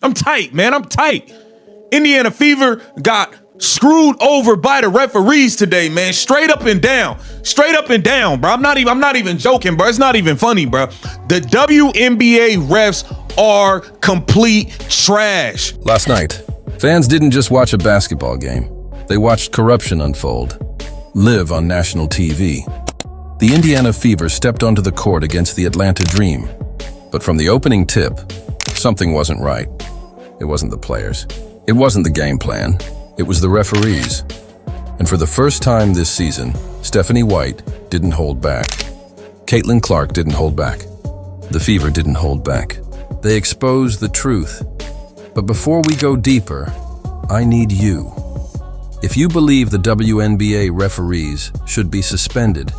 I'm tight, man. I'm tight. Indiana Fever got screwed over by the referees today, man. Straight up and down. Straight up and down, bro. I'm not even joking, bro. It's not even funny, bro. The WNBA refs are complete trash. Last night, fans didn't just watch a basketball game. They watched corruption unfold, live on national TV. The Indiana Fever stepped onto the court against the Atlanta Dream. But from the opening tip, something wasn't right. It wasn't the players. It wasn't the game plan. It was the referees. And for the first time this season, Stephanie White didn't hold back. Caitlyn Clark didn't hold back. The Fever didn't hold back. They exposed the truth. But before we go deeper, I need you. If you believe the WNBA referees should be suspended,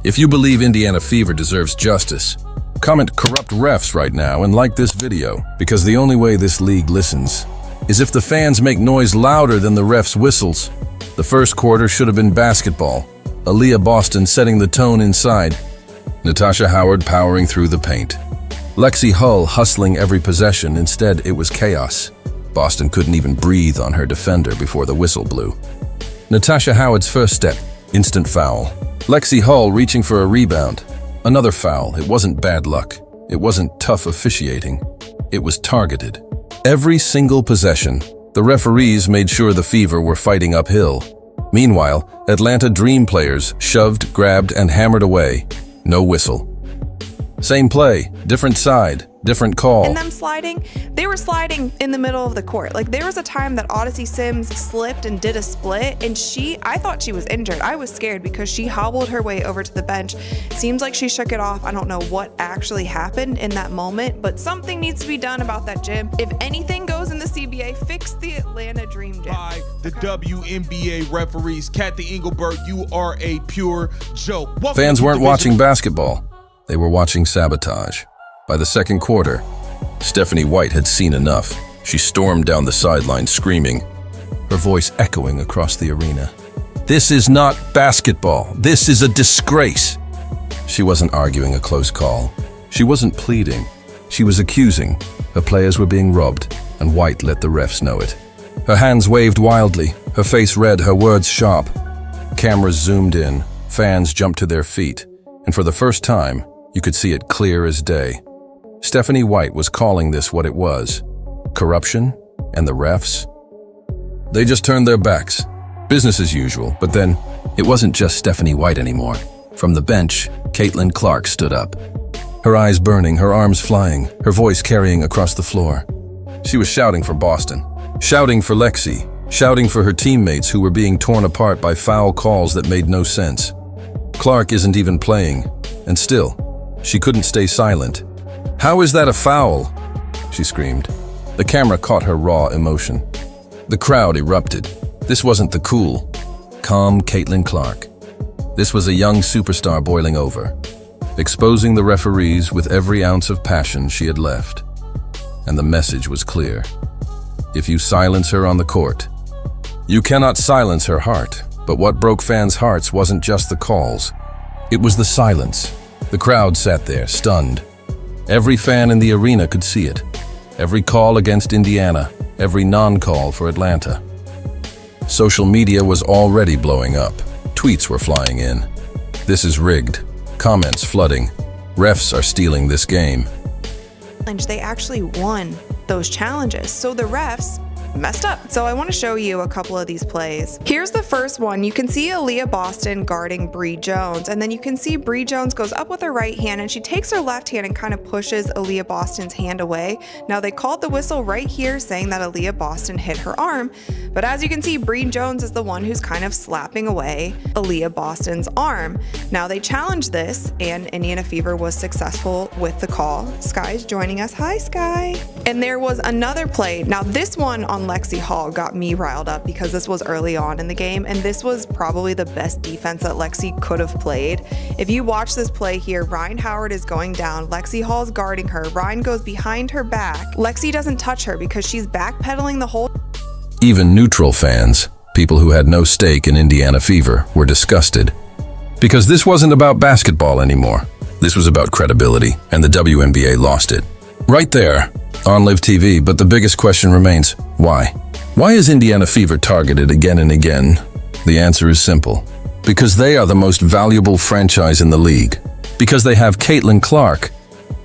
if you believe Indiana Fever deserves justice, comment corrupt refs right now and like this video, because the only way this league listens is if the fans make noise louder than the refs' whistles. The first quarter should have been basketball. Aliyah Boston setting the tone inside. Natasha Howard powering through the paint. Lexie Hull hustling every possession. Instead, it was chaos. Boston couldn't even breathe on her defender before the whistle blew. Natasha Howard's first step, instant foul. Lexie Hull reaching for a rebound. Another foul. It wasn't bad luck. It wasn't tough officiating. It was targeted. Every single possession, the referees made sure the Fever were fighting uphill. Meanwhile, Atlanta Dream players shoved, grabbed, and hammered away. No whistle. Same play, different side, different call. And them sliding, they were sliding in the middle of the court. Like, there was a time that Odyssey Sims slipped and did a split, and I thought she was injured. I was scared because she hobbled her way over to the bench. Seems like she shook it off. I don't know what actually happened in that moment, but something needs to be done about that gym. If anything goes in the CBA, fix the Atlanta Dream gym. By the WNBA referees, Kathy Engelberg, you are a pure joke. Fans weren't watching basketball. They were watching sabotage. By the second quarter, Stephanie White had seen enough. She stormed down the sideline screaming, her voice echoing across the arena. This is not basketball. This is a disgrace. She wasn't arguing a close call. She wasn't pleading. She was accusing. Her players were being robbed, and White let the refs know it. Her hands waved wildly, her face red, her words sharp. Cameras zoomed in, fans jumped to their feet, and for the first time, you could see it clear as day. Stephanie White was calling this what it was. Corruption and the refs. They just turned their backs. Business as usual, but then it wasn't just Stephanie White anymore. From the bench, Caitlyn Clark stood up. Her eyes burning, her arms flying, her voice carrying across the floor. She was shouting for Boston, shouting for Lexie, shouting for her teammates who were being torn apart by foul calls that made no sense. Clark isn't even playing, and still, she couldn't stay silent. How is that a foul? She screamed. The camera caught her raw emotion. The crowd erupted. This wasn't the cool, calm Caitlyn Clark. This was a young superstar boiling over, exposing the referees with every ounce of passion she had left. And the message was clear. If you silence her on the court, you cannot silence her heart. But what broke fans' hearts wasn't just the calls. It was the silence. The crowd sat there, stunned. Every fan in the arena could see it. Every call against Indiana, every non-call for Atlanta. Social media was already blowing up. Tweets were flying in. This is rigged. Comments flooding. Refs are stealing this game. They actually won those challenges. So the refs messed up. So I want to show you a couple of these plays. Here's the first one. You can see Aliyah Boston guarding Bree Jones, and then you can see Bree Jones goes up with her right hand and she takes her left hand and kind of pushes Aliyah Boston's hand away. Now they called the whistle right here saying that Aliyah Boston hit her arm, but as you can see, Bree Jones is the one who's kind of slapping away Aliyah Boston's arm. Now they challenged this and Indiana Fever was successful with the call. Sky's joining us. Hi, Sky. And there was another play. Now this one on Lexie Hull got me riled up because this was early on in the game, and this was probably the best defense that Lexie could have played. If you watch this play here, Ryan Howard is going down, Lexie Hull's guarding her, Ryan goes behind her back, Lexie doesn't touch her because she's backpedaling the whole. Even neutral fans, people who had no stake in Indiana Fever, were disgusted. Because this wasn't about basketball anymore. This was about credibility, and the WNBA lost it. Right there, on Live TV, but the biggest question remains, why? Why is Indiana Fever targeted again and again? The answer is simple. Because they are the most valuable franchise in the league. Because they have Caitlyn Clark.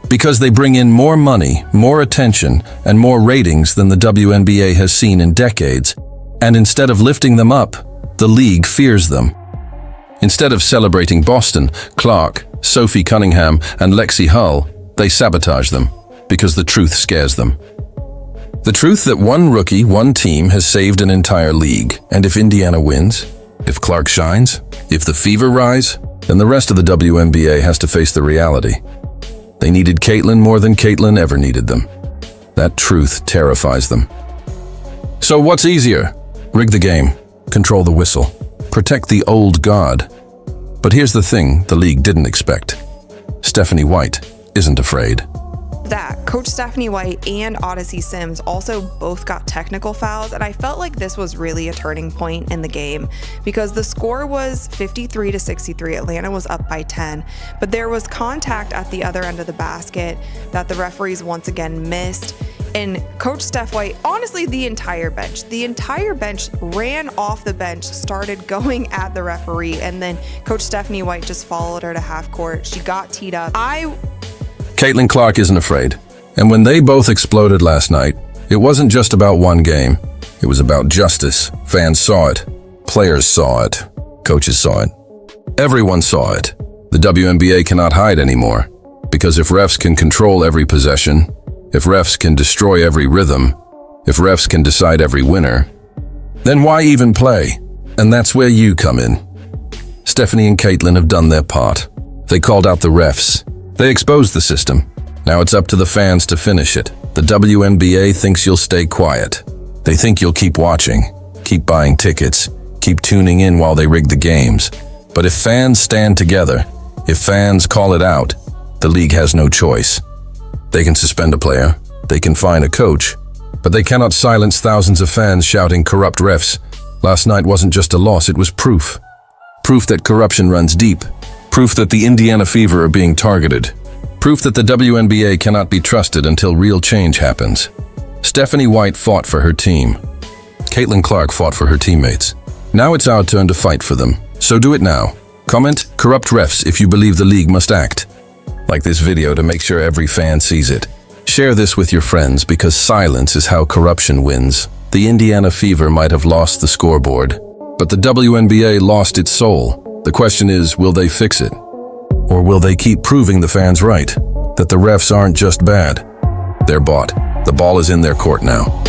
Because they bring in more money, more attention, and more ratings than the WNBA has seen in decades. And instead of lifting them up, the league fears them. Instead of celebrating Boston, Clark, Sophie Cunningham, and Lexie Hull, they sabotage them, because the truth scares them. The truth that one rookie, one team has saved an entire league, and if Indiana wins, if Clark shines, if the Fever rise, then the rest of the WNBA has to face the reality. They needed Caitlyn more than Caitlyn ever needed them. That truth terrifies them. So what's easier? Rig the game, control the whistle, protect the old guard. But here's the thing the league didn't expect. Stephanie White isn't afraid. That Coach Stephanie White and Odyssey Sims also both got technical fouls, and I felt like this was really a turning point in the game because the score was 53-63. Atlanta was up by 10, but there was contact at the other end of the basket that the referees once again missed. And Coach Steph White, honestly, the entire bench ran off the bench, started going at the referee, and then Coach Stephanie White just followed her to half court. She got teed up. Caitlyn Clark isn't afraid. And when they both exploded last night, it wasn't just about one game. It was about justice. Fans saw it. Players saw it. Coaches saw it. Everyone saw it. The WNBA cannot hide anymore. Because if refs can control every possession, if refs can destroy every rhythm, if refs can decide every winner, then why even play? And that's where you come in. Stephanie and Caitlyn have done their part. They called out the refs. They exposed the system. Now it's up to the fans to finish it. The WNBA thinks you'll stay quiet. They think you'll keep watching, keep buying tickets, keep tuning in while they rig the games. But if fans stand together, if fans call it out, the league has no choice. They can suspend a player, they can fine a coach, but they cannot silence thousands of fans shouting corrupt refs. Last night wasn't just a loss, it was proof. Proof that corruption runs deep. Proof that the Indiana Fever are being targeted. Proof that the WNBA cannot be trusted until real change happens. Stephanie White fought for her team. Caitlyn Clark fought for her teammates. Now it's our turn to fight for them. So do it now. Comment, corrupt refs if you believe the league must act. Like this video to make sure every fan sees it. Share this with your friends because silence is how corruption wins. The Indiana Fever might have lost the scoreboard, but the WNBA lost its soul. The question is, will they fix it? Or will they keep proving the fans right? That the refs aren't just bad, they're bought. The ball is in their court now.